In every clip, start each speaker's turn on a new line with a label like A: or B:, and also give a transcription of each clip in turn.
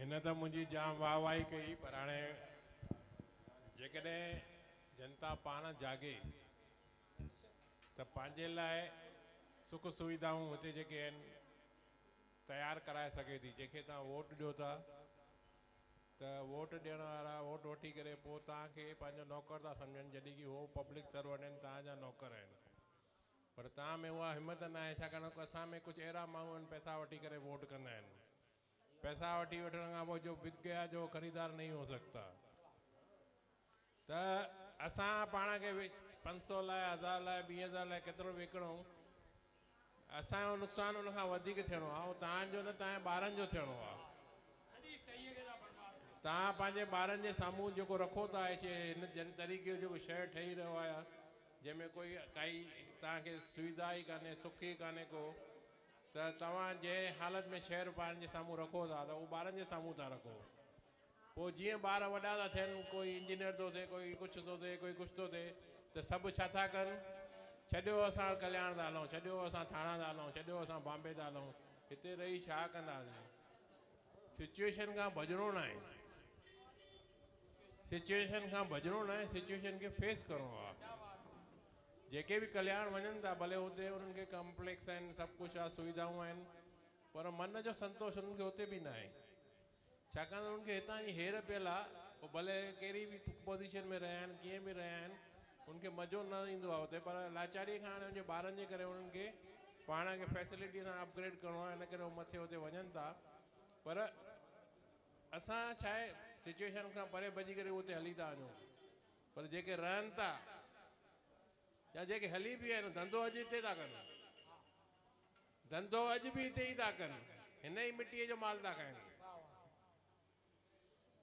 A: इन त मुंहिंजी जाम वाह वाही कई, पर हाणे जेकॾहिं जनता पाण जागे त पंहिंजे लाइ सुख सुविधाऊं हुते जेके आहिनि तयारु कराए सघे थी। जंहिंखे तव्हां वोट ॾियो था त वोट ॾियण वारा वोट वठी करे पोइ तव्हांखे पंहिंजो नौकर था सम्झनि, जॾहिं की उहो पब्लिक सर्वेंट आहिनि, तव्हांजा नौकर आहिनि। पर तव्हां में उहा हिमत न आहे, छाकाणि असां में कुझु अहिड़ा माण्हू आहिनि पैसा वठी करे वोट कंदा आहिनि। पैसा वठी वठण खां पोइ जो बिक गया जो ख़रीदार नहीं हो सकता। त असां पाण खे 500 लाइ 1000 लाइ 20,000 लाइ केतिरो विकिणूं, असांजो नुक़सानु उन खां वधीक थियणो आहे, ऐं तव्हांजो न तव्हांजे ॿारनि जो थियणो आहे। तव्हां पंहिंजे ॿारनि जे साम्हूं जेको रखो था हिन तरीक़े जो जेको शहर ठही रहियो आहे, जंहिंमें कोई काई तव्हांखे सुविधा ई कान्हे, सुख ई कान्हे को, त तव्हां जंहिं हालति में शहर ॿारनि जे साम्हूं रखो था त उहो ॿारनि जे साम्हूं था रखो। पोइ जीअं ॿार वॾा था थियनि, कोई इंजीनियर थो थिए, कोई कुझु थो थिए, कोई कुझु थो थिए, त सभु छा था कनि, छॾियो असां कल्याण था हलूं, छॾियो असां थाणा था हलूं, छॾियो असां बॉम्बे था हलूं, हिते रही छा कंदासीं। सिचुएशन खां भॼणो न आहे, सिचुएशन खां भॼणो न आहे, सिचुएशन खे फेस करिणो आहे। जेके बि कल्याण वञनि था, भले हुते उन्हनि खे कॉम्प्लेक्स आहिनि, सभु कुझु आहे, सुविधाऊं आहिनि, पर मन जो संतोष उन्हनि खे हुते बि न आहे। छाकाणि त उन्हनि खे हितां जी हेर पियल आहे, पोइ भले कहिड़ी बि पोजीशन में रहिया आहिनि, कीअं बि रहिया आहिनि, उनखे मज़ो न ईंदो आहे हुते। पर लाचारीअ खां हाणे उनजे ॿारनि जे करे उन्हनि खे पाण खे फैसिलिटी सां अपग्रेड करिणो आहे, इन करे उहे मथे हुते वञनि था। पर असां छा आहे, सिचुएशन खां परे भॼी करे उते हली था वञूं। पर जेके रहनि था या जेके हली बि आहिनि, धंधो अॼु हिते था कनि, धंधो अॼु बि हिते ई था कनि, हिन ई मिटीअ जो माल था खाइनि,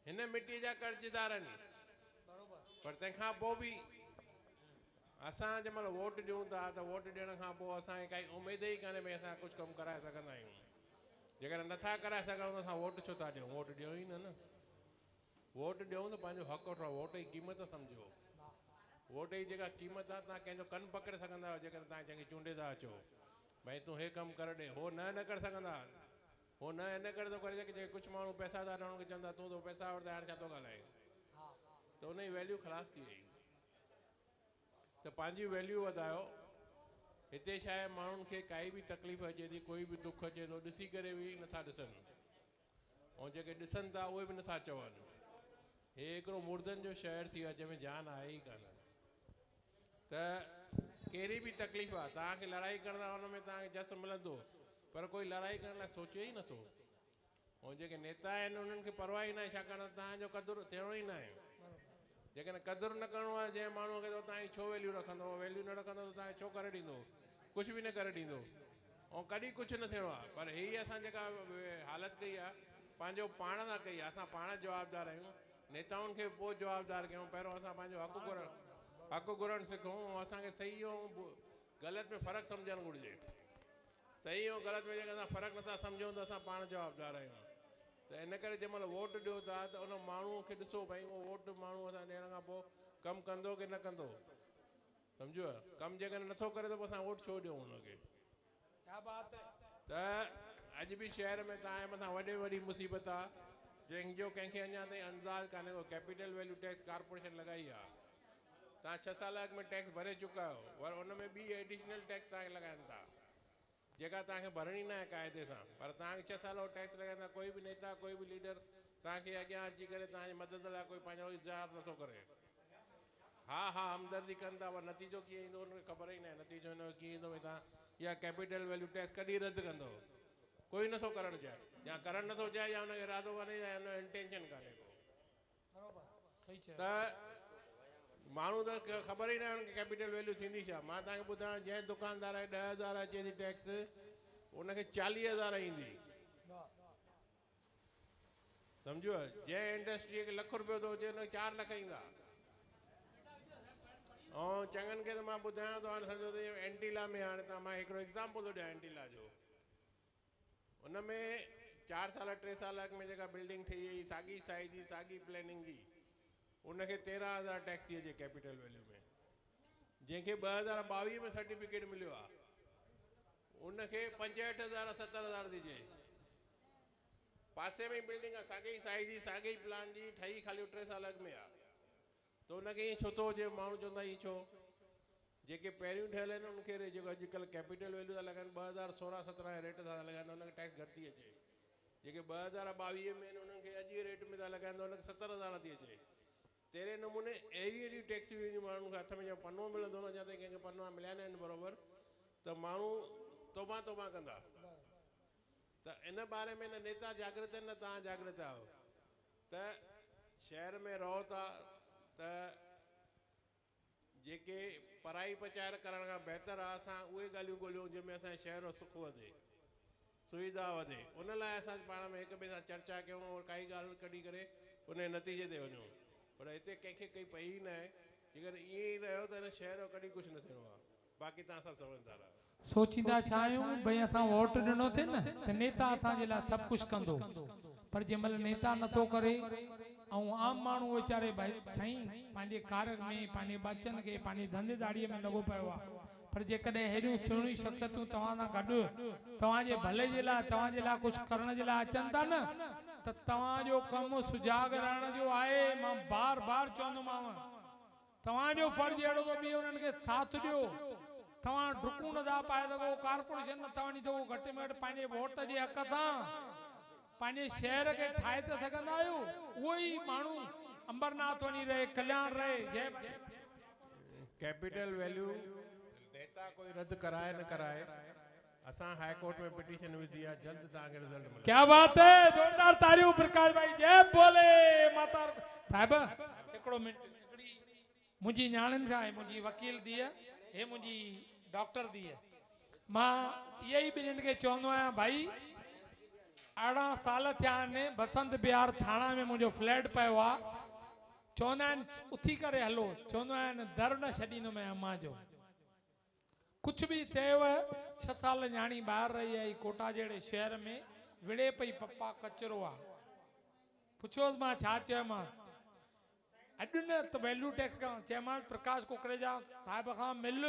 A: हिन मिटीअ जा कर्ज़दार आहिनि। पर तंहिंखां पोइ बि असां जंहिं महिल वोट ॾियूं था त वोट ॾियण खां पोइ असांखे काई उमेद ई कान्हे भई असां कुझु कमु कराए सघंदा आहियूं। जेकॾहिं नथा कराए सघूं त असां वोट छो था ॾियूं, वोट ॾियूं ई न। वोट ॾियूं त पंहिंजो हक़ वठो, वोट जी क़ीमत सम्झो। वोट जी जेका क़ीमत आहे, तव्हां कंहिंजो कनु पकिड़े सघंदा आहियो जेकॾहिं तव्हां कंहिंखे चूंडे था अचो, भई तूं हे कमु करे ॾे, हो न करे सघंदा। हो न इन करे थो करे सघे, कुझु माण्हू पैसादार रहण खे चवंदा तूं त पैसा वठंदा, हाणे छा थो ॻाल्हाए, त उन जी वैल्यू ख़लास थी वई। त पंहिंजी वैल्यू वधायो। हिते छा आहे, माण्हुनि खे काई बि तकलीफ़ अचे थी, कोई बि दुख अचे थो, ॾिसी करे बि नथा ॾिसनि, ऐं जेके ॾिसनि था उहे बि नथा चवनि। हे हिकिड़ो मुर्दनि जो शहर थी वियो आहे जंहिंमें जान आहे ई कान। त कहिड़ी बि तकलीफ़ आहे, तव्हांखे लड़ाई कंदा हुन में तव्हांखे जस मिलंदो, पर कोई लड़ाई करण लाइ सोचे ई नथो। ऐं जेके नेता आहिनि उन्हनि खे परवाह ई न आहे, छाकाणि तव्हांजो क़दुरु थियणो ई न आहे। जेकॾहिं क़दुरु न करिणो आहे जंहिं माण्हूअ खे, त तव्हांजी छो वैल्यू रखंदो, वैल्यू न रखंदो त तव्हांखे छो करे ॾींदो, कुझु बि न करे ॾींदो, ऐं कॾहिं कुझु न थियणो आहे। पर हीअ असां जेका हालति कई आहे, पंहिंजो पाण सां कई आहे, असां पाण जवाबदार आहियूं। नेताउनि खे पोइ जवाबदार कयूं, पहिरियों असां पंहिंजो हक़ु घुरणु सिखूं, ऐं असांखे सही ऐं ग़लति में फ़र्क़ु सम्झणु घुरिजे। सही ऐं ग़लति में जेकर असां फ़र्क़ु नथा सम्झूं त असां पाण जवाबदार आहियूं। त इन करे जंहिं महिल वोट ॾियो था त उन माण्हूअ खे ॾिसो, भई उहो वोट माण्हू असां ॾियण खां पोइ कमु कंदो की न कंदो, सम्झो। कमु जेकॾहिं नथो करे त पोइ असां वोट छो ॾियूं हुनखे। त अॼु बि शहर में तव्हांजे मथां वॾे में वॾी मुसीबत आहे, जंहिंजो कंहिंखे अञा ताईं अंदाज़ कान्हे को। कैपिटल वैल्यू टैक्स कारपोरेशन लॻाई आहे, तव्हां 6 साल अॻु में टैक्स भरे चुका आहियो, वर हुन में ॿी एडिशनल टैक्स तव्हांखे लॻाइनि था, जेका तव्हांखे भरणी न आहे क़ाइदे सां। पर तव्हांखे 6 साल उहो टैक्स लॻाईंदा, कोई बि नेता, कोई बि लीडर तव्हांखे अॻियां अची करे तव्हांजी मदद लाइ कोई पंहिंजो इज़हार नथो करे। हा हमदर्दी कनि था, पर नतीजो कीअं ईंदो उनखे ख़बर ई न आहे। नतीजो हिन जो कीअं ईंदो, भई तव्हां इहा कैपिटल वैल्यू टैक्स कॾहिं रद्द कंदो, कोई नथो करणु चाहे, या करणु नथो चाहे, या हुनखे इरादो कान्हे, या हुन जो इंटेंशन कान्हे को। त माण्हू त ख़बर ई न आहे हुनखे कैपिटल वैल्यू थींदी छा। मां तव्हांखे ॿुधायां, जंहिं दुकानदार खे 10,000 अचे थी टैक्स, उनखे 40,000 ईंदी, सम्झो। जंहिं इंडस्ट्रीअ खे ₹1 थो अचे हुनखे 4 लाख ईंदा। ऐं चङनि खे त मां ॿुधायां थो, हाणे सम्झो त एंटीला में, हाणे तव्हां मां हिकिड़ो एग्ज़ाम्पल थो ॾियां एंटीला जो। हुन में 4 साल 3 साल अॻु में जेका बिल्डिंग ठही हुई, साॻी साइज़ जी, साॻी प्लैनिंग जी, उनखे 13,000 टैक्स थी अचे कैपिटल वैल्यू में। जंहिंखे 2022 में सर्टिफिकेट मिलियो आहे, उनखे 65,000 70,000 थी अचे। पासे में बिल्डिंग आहे साॻे ई साइज़ जी साॻे ई प्लान जी ठही ख़ाली 3 साल अॻु में आहे त उनखे ईअं छो थो हुजे माण्हू चवंदा ईअं छो जेके पहिरियों ठहियल आहिनि उनखे जेको अॼुकल्ह कैपिटल वैल्यू था लॻाइनि 2016-17 रेट सां लॻाइनि उनखे टैक्स घटि थी अचे जेके 2022 में आहिनि उन्हनि खे अॼु जे रेट में था लॻाइनि त उनखे 70,000 थी अचे तहिड़े नमूने अहिड़ी टैक्सियूं ईंदियूं माण्हुनि खे हथ में जो पनो मिलंदो न जिते कंहिंखे पना मिलिया न आहिनि बराबरि त माण्हू तौबा तौबा कंदा त इन बारे में न नेता जागृत आहिनि न तव्हां जागृत आहियो त शहर में रहो था त जेके पढ़ाई प्रचार करण खां बहितर आहे असां उहे ॻाल्हियूं ॻोल्हियूं जंहिंमें असांजे शहर जो सुख वधे सुविधा वधे उन लाइ असां पाण में हिक ॿिए सां चर्चा कयूं और काई ॻाल्हि कढी करे उन नतीजे ते वञूं पर हिते कंहिंखे कोई पई न आहे जेकर ईअं ई रहियो त हिन शहर जो कॾहिं कुझु न थियणो आहे बाक़ी तव्हां सभु सम्झंदा रहो
B: सोचींदा छा आहियूं भई असां वोट ॾिनो थिए न त नेता असांजे लाइ सभु कुझु कंदो पर जंहिंमहिल नेता नथो करे ऐं आम माण्हू वीचारे भाई साईं पंहिंजे कार में पंहिंजे बचनि खे पंहिंजी धंधेदारीअ में लॻो पियो आहे पर जेकॾहिं हेॾियूं सुहिणियूं शख़्सियतूं तव्हां सां गॾु तव्हांजे भले जे लाइ तव्हांजे लाइ कुझु करण जे लाइ अचनि था न त तव्हांजो कमु सुजाॻ रहण जो आहे मां बार बार चवंदोमांव तव्हांजो फर्ज़ु अहिड़ो त बि उन्हनि खे साथ ॾियो तव्हां डुकूं नथा पाए सघो कारपोरेशन नथा वञी सघो घटि में घटि पंहिंजे वोट जे हक़ सां पंहिंजे शहर खे ठाहे था सघंदा आहियो उहो ई माण्हू अंबरनाथ वञी रहे कल्याण रहे जय
A: कैपिटल वैल्यू नेता कोई रद्द कराए न कराए असां हाई कोर्ट में पिटीशन विधी आहे जल्द तव्हांखे रिजल्ट मिले
B: क्या बात है जोरदार तालियूं प्रकाश भाई जय बोले माता साहिब हिकिड़ो मिनट मुंहिंजी न्याणियुनि खां मुंहिंजी वकील धीअ हे मुंहिंजी डॉक्टर धीअ मां इहे ई ॿिन्हिनि खे चवंदो आहियां भाई 18 साल थिया आहिनि बसंत विहार थाणा में मुंहिंजो फ्लैट पियो आहे चवंदा आहिनि उथी करे हलो चवंदो आहिनि दर न छॾींदोमांइ अम्मा जो कुझु बि थिएव 6 साल न्याणी ॿाहिरि रही आई कोटा जहिड़े शहर में विड़े पई पप्पा कचिरो आहे पुछियोसि मां छा चयोमांसि अॼु न त वैल्यू टैक्स खां चयोमांसि प्रकाश कुकरेजा साहिब खां मिल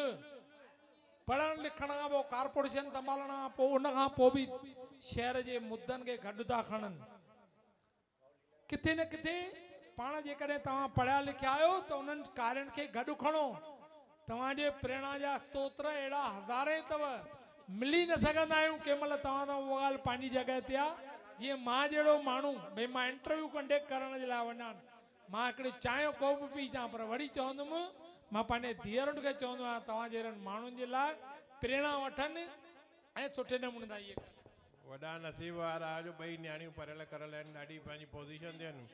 B: पढ़ण लिखण खां पोइ कारपोरेशन संभालण खां पोइ उन खां पोइ बि शहर जे मुद्दनि खे गॾु था खणनि किथे न किथे पाण जेकॾहिं तव्हां पढ़िया लिखिया आहियो त उन्हनि कार्यनि खे गॾु खणो तव्हांजे प्रेरणा जा स्तोत्र अहिड़ा हज़ारे अथव मिली न सघंदा आहियूं कंहिं महिल तव्हां सां उहा ॻाल्हि पंहिंजी जॻह ते आहे जीअं मां जहिड़ो माण्हू भई मां इंटरव्यू कंडक्ट करण जे लाइ वञा मां हिकिड़ी चांहि को बि पी अचां पर वरी चवंदुमि मां पंहिंजे धीअरुनि खे चवंदो आहियां तव्हां जहिड़नि माण्हुनि जे लाइ प्रेरणा वठनि ऐं सुठे नमूने सां इहे
A: वॾा नसीब वारा जो ॿई न्याणियूं पढ़ियल करियल आहिनि ॾाढी पंहिंजी पोज़ीशन ते आहिनि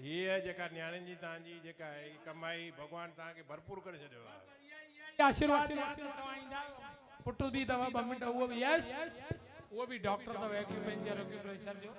A: हीअ जेका न्याणियुनि जी तव्हांजी जेका आहे कमाई भॻवानु तव्हांखे भरपूर करे छॾियो आहे
B: आशीर्वाद तव्हां ईंदा पुट बि अथव 2 मिंट उहो बि यस उहो बि डॉक्टर अथव एक्यूपेंचर एक्यूप्रेशर जो